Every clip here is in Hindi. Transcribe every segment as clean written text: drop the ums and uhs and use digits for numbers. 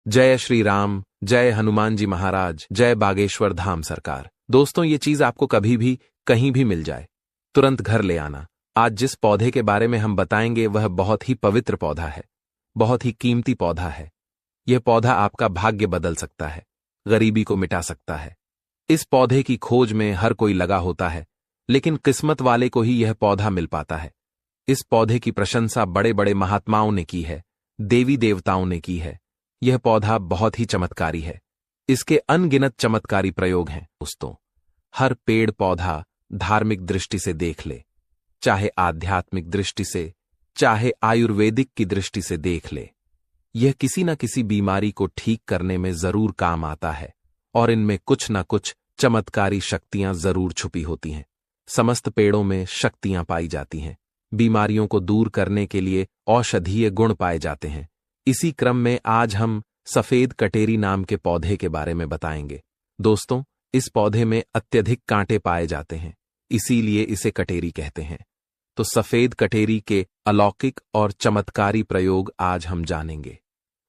जय श्री राम, जय हनुमान जी महाराज, जय बागेश्वर धाम सरकार। दोस्तों, ये चीज आपको कभी भी कहीं भी मिल जाए, तुरंत घर ले आना। आज जिस पौधे के बारे में हम बताएंगे वह बहुत ही पवित्र पौधा है, बहुत ही कीमती पौधा है। यह पौधा आपका भाग्य बदल सकता है, गरीबी को मिटा सकता है। इस पौधे की खोज में हर कोई लगा होता है, लेकिन किस्मत वाले को ही यह पौधा मिल पाता है। इस पौधे की प्रशंसा बड़े बड़े महात्माओं ने की है, देवी देवताओं ने की है। यह पौधा बहुत ही चमत्कारी है। इसके अनगिनत चमत्कारी प्रयोग हैं। दोस्तों, हर पेड़ पौधा धार्मिक दृष्टि से देख ले, चाहे आध्यात्मिक दृष्टि से, चाहे आयुर्वेदिक की दृष्टि से देख ले, यह किसी न किसी बीमारी को ठीक करने में जरूर काम आता है और इनमें कुछ न कुछ चमत्कारी शक्तियां जरूर छुपी होती हैं। समस्त पेड़ों में शक्तियां पाई जाती हैं। बीमारियों को दूर करने के लिए औषधीय गुण पाए जाते हैं। इसी क्रम में आज हम सफेद कटेरी नाम के पौधे के बारे में बताएंगे। दोस्तों, इस पौधे में अत्यधिक कांटे पाए जाते हैं, इसीलिए इसे कटेरी कहते हैं। तो सफेद कटेरी के अलौकिक और चमत्कारी प्रयोग आज हम जानेंगे।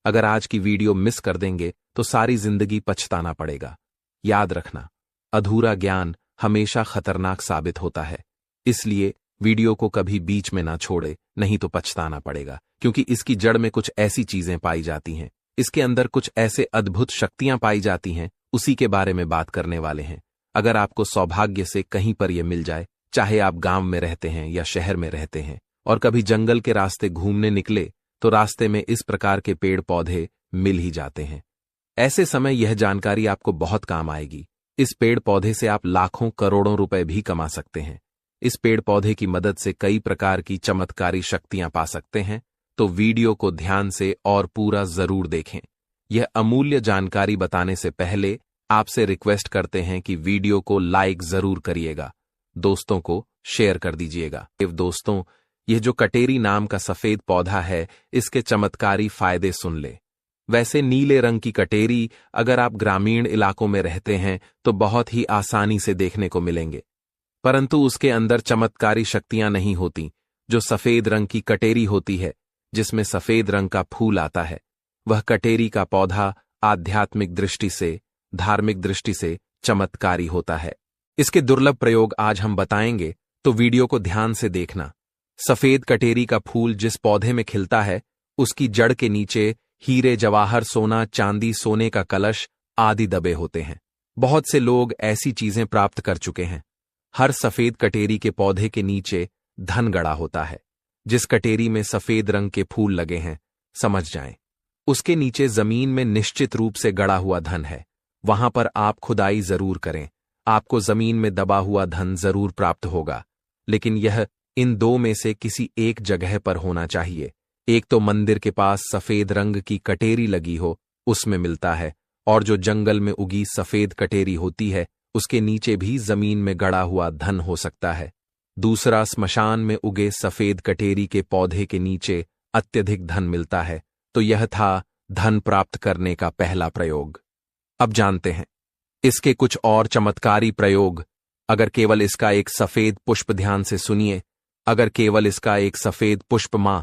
अगर आज की वीडियो मिस कर देंगे तो सारी जिंदगी पछताना पड़ेगा। याद रखना, अधूरा ज्ञान हमेशा खतरनाक साबित होता है, इसलिए वीडियो को कभी बीच में ना छोड़े, नहीं तो पछताना पड़ेगा। क्योंकि इसकी जड़ में कुछ ऐसी चीजें पाई जाती हैं, इसके अंदर कुछ ऐसे अद्भुत शक्तियां पाई जाती हैं, उसी के बारे में बात करने वाले हैं। अगर आपको सौभाग्य से कहीं पर यह मिल जाए, चाहे आप गांव में रहते हैं या शहर में रहते हैं, और कभी जंगल के रास्ते घूमने निकले तो रास्ते में इस प्रकार के पेड़ पौधे मिल ही जाते हैं। ऐसे समय यह जानकारी आपको बहुत काम आएगी। इस पेड़ पौधे से आप लाखों करोड़ों रुपए भी कमा सकते हैं। इस पेड़ पौधे की मदद से कई प्रकार की चमत्कारी शक्तियां पा सकते हैं। तो वीडियो को ध्यान से और पूरा जरूर देखें। यह अमूल्य जानकारी बताने से पहले आपसे रिक्वेस्ट करते हैं कि वीडियो को लाइक जरूर करिएगा, दोस्तों को शेयर कर दीजिएगा। दोस्तों, यह जो कटेरी नाम का सफेद पौधा है, इसके चमत्कारी फायदे सुन ले। वैसे नीले रंग की कटेरी अगर आप ग्रामीण इलाकों में रहते हैं तो बहुत ही आसानी से देखने को मिलेंगे, परंतु उसके अंदर चमत्कारी शक्तियां नहीं होती। जो सफेद रंग की कटेरी होती है, जिसमें सफेद रंग का फूल आता है, वह कटेरी का पौधा आध्यात्मिक दृष्टि से, धार्मिक दृष्टि से चमत्कारी होता है। इसके दुर्लभ प्रयोग आज हम बताएंगे, तो वीडियो को ध्यान से देखना। सफेद कटेरी का फूल जिस पौधे में खिलता है, उसकी जड़ के नीचे हीरे जवाहर, सोना चांदी, सोने का कलश आदि दबे होते हैं। बहुत से लोग ऐसी चीजें प्राप्त कर चुके हैं। हर सफेद कटेरी के पौधे के नीचे धन गड़ा होता है। जिस कटेरी में सफेद रंग के फूल लगे हैं, समझ जाएं, उसके नीचे जमीन में निश्चित रूप से गड़ा हुआ धन है। वहां पर आप खुदाई जरूर करें, आपको जमीन में दबा हुआ धन जरूर प्राप्त होगा। लेकिन यह इन दो में से किसी एक जगह पर होना चाहिए। एक तो मंदिर के पास सफेद रंग की कटेरी लगी हो, उसमें मिलता है, और जो जंगल में उगी सफेद कटेरी होती है, उसके नीचे भी जमीन में गड़ा हुआ धन हो सकता है। दूसरा, स्मशान में उगे सफेद कटेरी के पौधे के नीचे अत्यधिक धन मिलता है। तो यह था धन प्राप्त करने का पहला प्रयोग। अब जानते हैं इसके कुछ और चमत्कारी प्रयोग। अगर केवल इसका एक सफेद पुष्प, ध्यान से सुनिए, अगर केवल इसका एक सफेद पुष्प मां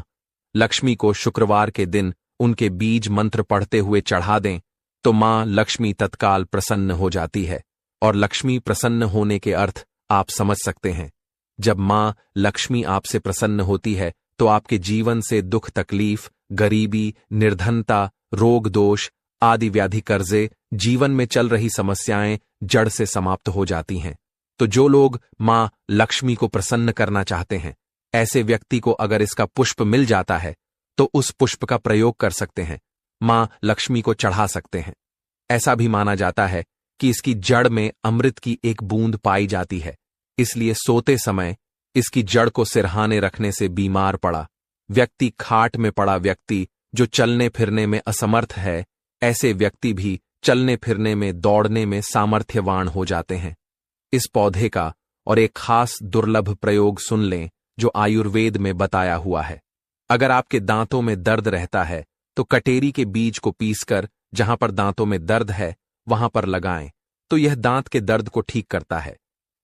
लक्ष्मी को शुक्रवार के दिन उनके बीज मंत्र पढ़ते हुए चढ़ा दें, तो मां लक्ष्मी तत्काल प्रसन्न हो जाती है। और लक्ष्मी प्रसन्न होने के अर्थ आप समझ सकते हैं। जब मां लक्ष्मी आपसे प्रसन्न होती है तो आपके जीवन से दुख तकलीफ, गरीबी, निर्धनता, रोग दोष आदि व्याधि, कर्जे, जीवन में चल रही समस्याएं जड़ से समाप्त हो जाती हैं। तो जो लोग मां लक्ष्मी को प्रसन्न करना चाहते हैं, ऐसे व्यक्ति को अगर इसका पुष्प मिल जाता है तो उस पुष्प का प्रयोग कर सकते हैं, मां लक्ष्मी को चढ़ा सकते हैं। ऐसा भी माना जाता है कि इसकी जड़ में अमृत की एक बूंद पाई जाती है, इसलिए सोते समय इसकी जड़ को सिरहाने रखने से बीमार पड़ा व्यक्ति, खाट में पड़ा व्यक्ति, जो चलने फिरने में असमर्थ है, ऐसे व्यक्ति भी चलने फिरने में, दौड़ने में सामर्थ्यवान हो जाते हैं। इस पौधे का और एक खास दुर्लभ प्रयोग सुन लें जो आयुर्वेद में बताया हुआ है। अगर आपके दांतों में दर्द रहता है तो कटेरी के बीज को पीसकर जहां पर दांतों में दर्द है वहां पर लगाएं, तो यह दांत के दर्द को ठीक करता है।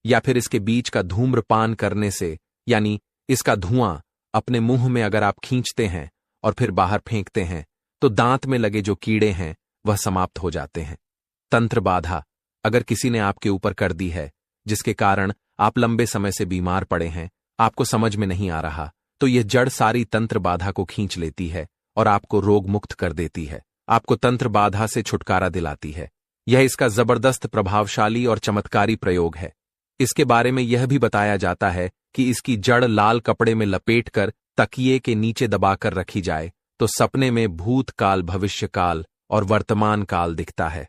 या फिर इसके बीज का धूम्रपान करने से, यानी इसका धुआं अपने मुंह में अगर आप खींचते हैं और फिर बाहर फेंकते हैं, तो दांत में लगे जो कीड़े हैं वह समाप्त हो जाते हैं। तंत्र बाधा अगर किसी ने आपके ऊपर कर दी है, जिसके कारण आप लंबे समय से बीमार पड़े हैं, आपको समझ में नहीं आ रहा, तो यह जड़ सारी तंत्र बाधा को खींच लेती है और आपको रोग मुक्त कर देती है, आपको तंत्र बाधा से छुटकारा दिलाती है। यह इसका जबरदस्त प्रभावशाली और चमत्कारी प्रयोग है। इसके बारे में यह भी बताया जाता है कि इसकी जड़ लाल कपड़े में लपेटकर तकिए के नीचे दबाकर रखी जाए तो सपने में भूतकाल, भविष्यकाल और वर्तमान काल दिखता है।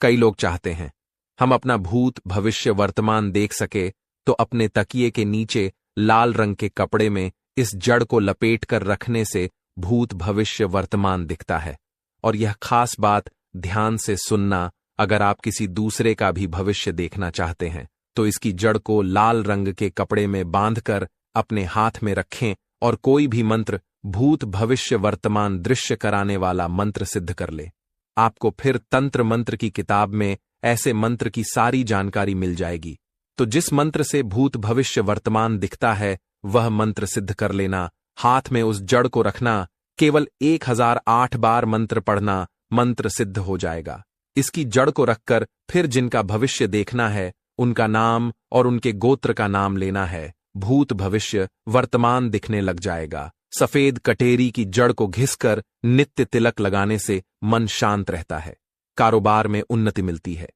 कई लोग चाहते हैं हम अपना भूत, भविष्य, वर्तमान देख सके, तो अपने तकिए के नीचे लाल रंग के कपड़े में इस जड़ को लपेटकर रखने से भूत, भविष्य, वर्तमान दिखता है। और यह खास बात ध्यान से सुनना, अगर आप किसी दूसरे का भी भविष्य देखना चाहते हैं तो इसकी जड़ को लाल रंग के कपड़े में बांधकर अपने हाथ में रखें और कोई भी मंत्र, भूत, भविष्य, वर्तमान दृश्य कराने वाला मंत्र सिद्ध कर ले। आपको फिर तंत्र मंत्र की किताब में ऐसे मंत्र की सारी जानकारी मिल जाएगी। तो जिस मंत्र से भूत, भविष्य, वर्तमान दिखता है वह मंत्र सिद्ध कर लेना, हाथ में उस जड़ को रखना, केवल 1008 बार मंत्र पढ़ना, मंत्र सिद्ध हो जाएगा। इसकी जड़ को रखकर फिर जिनका भविष्य देखना है उनका नाम और उनके गोत्र का नाम लेना है। भूत, भविष्य, वर्तमान दिखने लग जाएगा। सफेद कटेरी की जड़ को घिसकर नित्य तिलक लगाने से मन शांत रहता है, कारोबार में उन्नति मिलती है।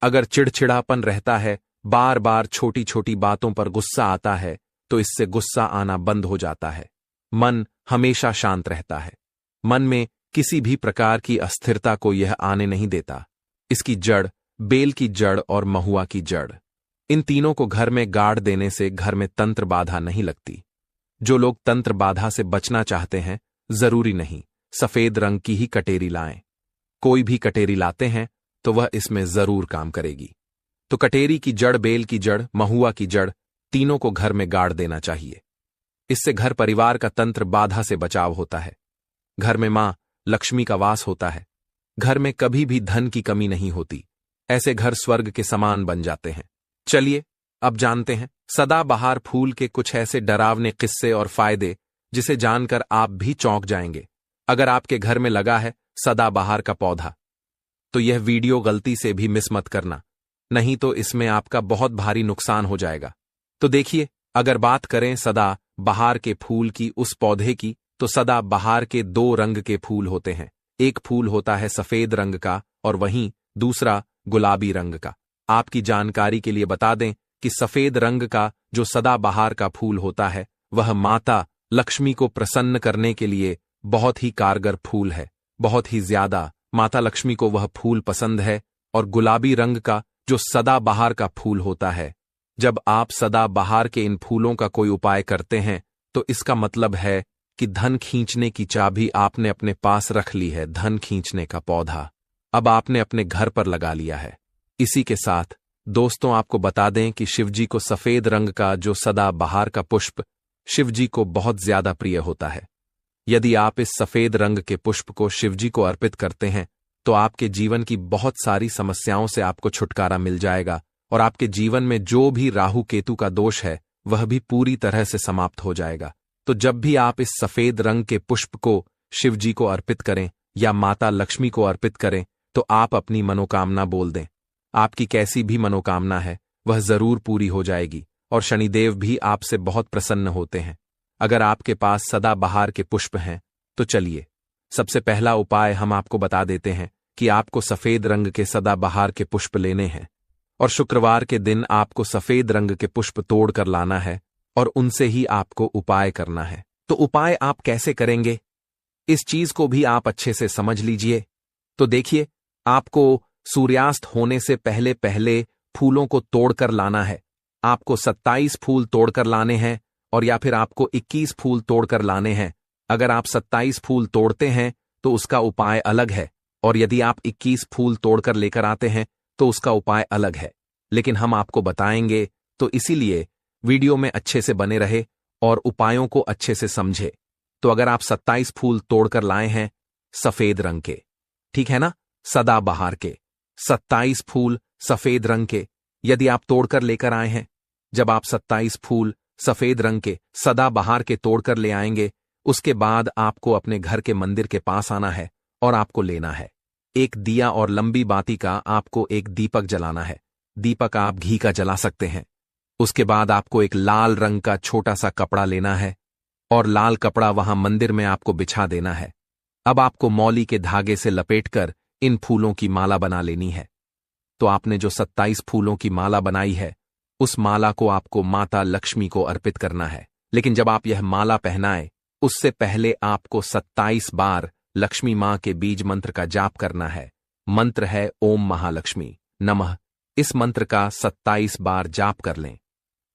अगर चिड़चिड़ापन रहता है, बार बार छोटी छोटी बातों पर गुस्सा आता है, तो इससे गुस्सा आना बंद हो जाता है। मन हमेशा शांत रहता है। मन में किसी भी प्रकार की अस्थिरता को यह आने नहीं देता। इसकी जड़, बेल की जड़ और महुआ की जड़, इन तीनों को घर में गाड़ देने से घर में तंत्र बाधा नहीं लगती। जो लोग तंत्र बाधा से बचना चाहते हैं, जरूरी नहीं सफेद रंग की ही कटेरी लाएं। कोई भी कटेरी लाते हैं तो वह इसमें जरूर काम करेगी। तो कटेरी की जड़, बेल की जड़, महुआ की जड़, तीनों को घर में गाड़ देना चाहिए। इससे घर परिवार का तंत्र बाधा से बचाव होता है। घर में मां लक्ष्मी का वास होता है। घर में कभी भी धन की कमी नहीं होती। ऐसे घर स्वर्ग के समान बन जाते हैं। चलिए अब जानते हैं सदाबहार फूल के कुछ ऐसे डरावने किस्से और फायदे जिसे जानकर आप भी चौंक जाएंगे। अगर आपके घर में लगा है सदाबहार का पौधा, तो यह वीडियो गलती से भी मिस मत करना, नहीं तो इसमें आपका बहुत भारी नुकसान हो जाएगा। तो देखिए, अगर बात करें सदा बहार के फूल की, उस पौधे की, तो सदा बहार के 2 रंग के फूल होते हैं। एक फूल होता है सफेद रंग का और वहीं दूसरा गुलाबी रंग का। आपकी जानकारी के लिए बता दें कि सफेद रंग का जो सदाबहार का फूल होता है वह माता लक्ष्मी को प्रसन्न करने के लिए बहुत ही कारगर फूल है। बहुत ही ज्यादा माता लक्ष्मी को वह फूल पसंद है। और गुलाबी रंग का जो सदाबहार का फूल होता है, जब आप सदाबहार के इन फूलों का कोई उपाय करते हैं तो इसका मतलब है कि धन खींचने की चाबी आपने अपने पास रख ली है। धन खींचने का पौधा अब आपने अपने घर पर लगा लिया है। इसी के साथ दोस्तों आपको बता दें कि शिवजी को सफेद रंग का जो सदाबहार का पुष्प शिवजी को बहुत ज्यादा प्रिय होता है। यदि आप इस सफेद रंग के पुष्प को शिवजी को अर्पित करते हैं तो आपके जीवन की बहुत सारी समस्याओं से आपको छुटकारा मिल जाएगा और आपके जीवन में जो भी राहु केतु का दोष है वह भी पूरी तरह से समाप्त हो जाएगा। तो जब भी आप इस सफेद रंग के पुष्प को शिवजी को अर्पित करें या माता लक्ष्मी को अर्पित करें तो आप अपनी मनोकामना बोल दें। आपकी कैसी भी मनोकामना है वह जरूर पूरी हो जाएगी और शनिदेव भी आपसे बहुत प्रसन्न होते हैं। अगर आपके पास सदाबहार के पुष्प हैं तो चलिए सबसे पहला उपाय हम आपको बता देते हैं कि आपको सफेद रंग के सदाबहार के पुष्प लेने हैं और शुक्रवार के दिन आपको सफेद रंग के पुष्प तोड़कर लाना है और उनसे ही आपको उपाय करना है। तो उपाय आप कैसे करेंगे, इस चीज को भी आप अच्छे से समझ लीजिए। तो देखिए, आपको सूर्यास्त होने से पहले पहले फूलों को तोड़कर लाना है। आपको 27 फूल तोड़कर लाने हैं और या फिर आपको 21 फूल तोड़कर लाने हैं। अगर आप 27 फूल तोड़ते हैं तो उसका उपाय अलग है और यदि आप 21 फूल तोड़कर लेकर आते हैं तो उसका उपाय अलग है। लेकिन हम आपको बताएंगे, तो इसीलिए वीडियो में अच्छे से बने रहे और उपायों को अच्छे से समझे। तो अगर आप 27 फूल तोड़कर लाए हैं सफेद रंग के, ठीक है ना, सदाबहार के 27 फूल सफेद रंग के यदि आप तोड़कर लेकर आए हैं, जब आप 27 फूल सफेद रंग के सदाबहार के तोड़कर ले आएंगे, उसके बाद आपको अपने घर के मंदिर के पास आना है और आपको लेना है। एक दिया और लंबी बाती का आपको एक दीपक जलाना है। दीपक आप घी का जला सकते हैं। उसके बाद आपको एक लाल रंग का छोटा सा कपड़ा लेना है और लाल कपड़ा वहां मंदिर में आपको बिछा देना है। अब आपको मौली के धागे से लपेटकर इन फूलों की माला बना लेनी है। तो आपने जो 27 फूलों की माला बनाई है, उस माला को आपको माता लक्ष्मी को अर्पित करना है। लेकिन जब आप यह माला पहनाएं, उससे पहले आपको 27 बार लक्ष्मी मां के बीज मंत्र का जाप करना है। मंत्र है ओम महालक्ष्मी नमः। इस मंत्र का 27 बार जाप कर लें।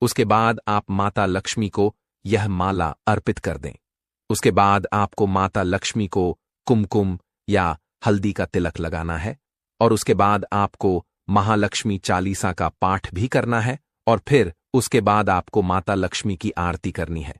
उसके बाद आप माता लक्ष्मी को यह माला अर्पित कर दें। उसके बाद आपको माता लक्ष्मी को कुमकुम या हल्दी का तिलक लगाना है और उसके बाद आपको महालक्ष्मी चालीसा का पाठ भी करना है और फिर उसके बाद आपको माता लक्ष्मी की आरती करनी है।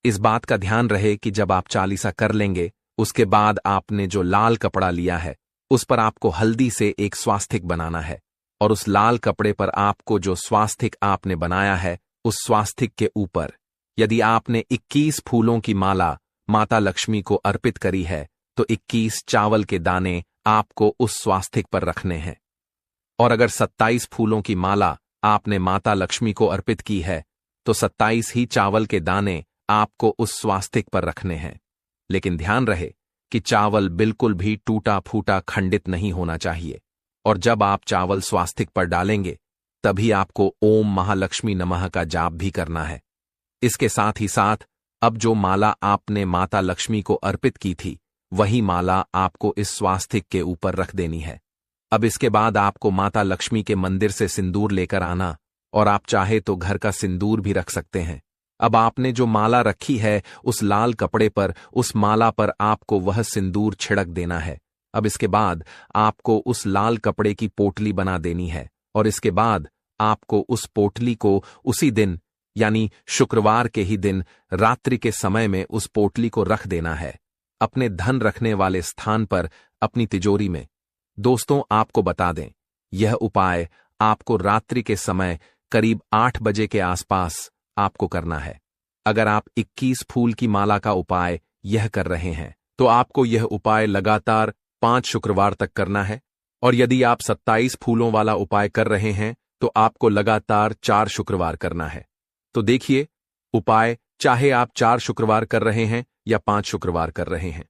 इस बात का ध्यान रहे कि जब आप चालीसा कर लेंगे, उसके बाद आपने जो लाल कपड़ा लिया है उस पर आपको हल्दी से एक स्वास्तिक बनाना है और उस लाल कपड़े पर आपको जो स्वास्तिक आपने बनाया है, उस स्वास्तिक के ऊपर यदि आपने 21 फूलों की माला माता लक्ष्मी को अर्पित करी है, तो 21 चावल के दाने आपको उस स्वास्तिक पर रखने हैं। और अगर 27 फूलों की माला आपने माता लक्ष्मी को अर्पित की है, तो 27 ही चावल के दाने आपको उस स्वास्तिक पर रखने हैं। लेकिन ध्यान रहे कि चावल बिल्कुल भी टूटा फूटा खंडित नहीं होना चाहिए। और जब आप चावल स्वास्तिक पर डालेंगे, तभी आपको ओम महालक्ष्मी नमः का जाप भी करना है। इसके साथ ही साथ अब जो माला आपने माता लक्ष्मी को अर्पित की थी, वही माला आपको इस स्वास्तिक के ऊपर रख देनी है। अब इसके बाद आपको माता लक्ष्मी के मंदिर से सिंदूर लेकर आना और आप चाहे तो घर का सिंदूर भी रख सकते हैं। अब आपने जो माला रखी है, उस लाल कपड़े पर, उस माला पर आपको वह सिंदूर छिड़क देना है। अब इसके बाद आपको उस लाल कपड़े की पोटली बना देनी है और इसके बाद आपको उस पोटली को उसी दिन यानी शुक्रवार के ही दिन रात्रि के समय में उस पोटली को रख देना है अपने धन रखने वाले स्थान पर, अपनी तिजोरी में। दोस्तों, आपको बता दें, यह उपाय आपको रात्रि के समय करीब 8 बजे के आसपास आपको करना है। अगर आप 21 फूल की माला का उपाय यह कर रहे हैं, तो आपको यह उपाय लगातार 5 शुक्रवार तक करना है और यदि आप 27 फूलों वाला उपाय कर रहे हैं, तो आपको लगातार 4 शुक्रवार करना है। तो देखिए, उपाय चाहे आप 4 शुक्रवार कर रहे हैं या 5 शुक्रवार कर रहे हैं,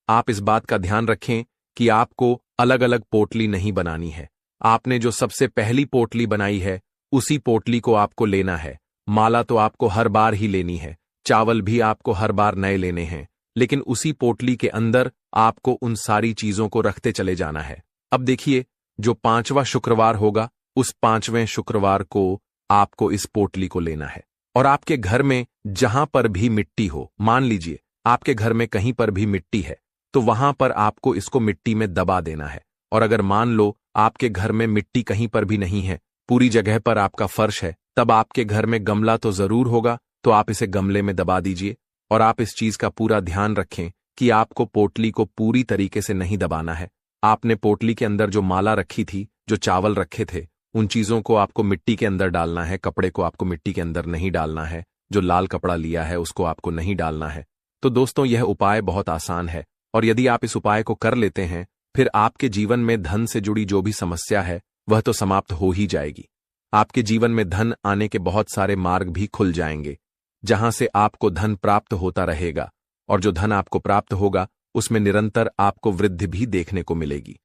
आप इस बात का ध्यान रखें कि आपको अलग अलग पोटली नहीं बनानी है। आपने जो सबसे पहली पोटली बनाई है, उसी पोटली को आपको लेना है। माला तो आपको हर बार ही लेनी है, चावल भी आपको हर बार नए लेने हैं, लेकिन उसी पोटली के अंदर आपको उन सारी चीजों को रखते चले जाना है। अब देखिए, जो 5वां शुक्रवार होगा, उस 5वें शुक्रवार को आपको इस पोटली को लेना है और आपके घर में जहां पर भी मिट्टी हो, मान लीजिए आपके घर में कहीं पर भी मिट्टी है, तो वहां पर आपको इसको मिट्टी में दबा देना है। और अगर मान लो आपके घर में मिट्टी कहीं पर भी नहीं है, पूरी जगह पर आपका फर्श है, तब आपके घर में गमला तो जरूर होगा, तो आप इसे गमले में दबा दीजिए। और आप इस चीज का पूरा ध्यान रखें कि आपको पोटली को पूरी तरीके से नहीं दबाना है। आपने पोटली के अंदर जो माला रखी थी, जो चावल रखे थे, उन चीजों को आपको मिट्टी के अंदर डालना है। कपड़े को आपको मिट्टी के अंदर नहीं डालना है। जो लाल कपड़ा लिया है उसको आपको नहीं डालना है। तो दोस्तों, यह उपाय बहुत आसान है और यदि आप इस उपाय को कर लेते हैं, फिर आपके जीवन में धन से जुड़ी जो भी समस्या है, वह तो समाप्त हो ही जाएगी। आपके जीवन में धन आने के बहुत सारे मार्ग भी खुल जाएंगे, जहां से आपको धन प्राप्त होता रहेगा और जो धन आपको प्राप्त होगा, उसमें निरंतर आपको वृद्धि भी देखने को मिलेगी।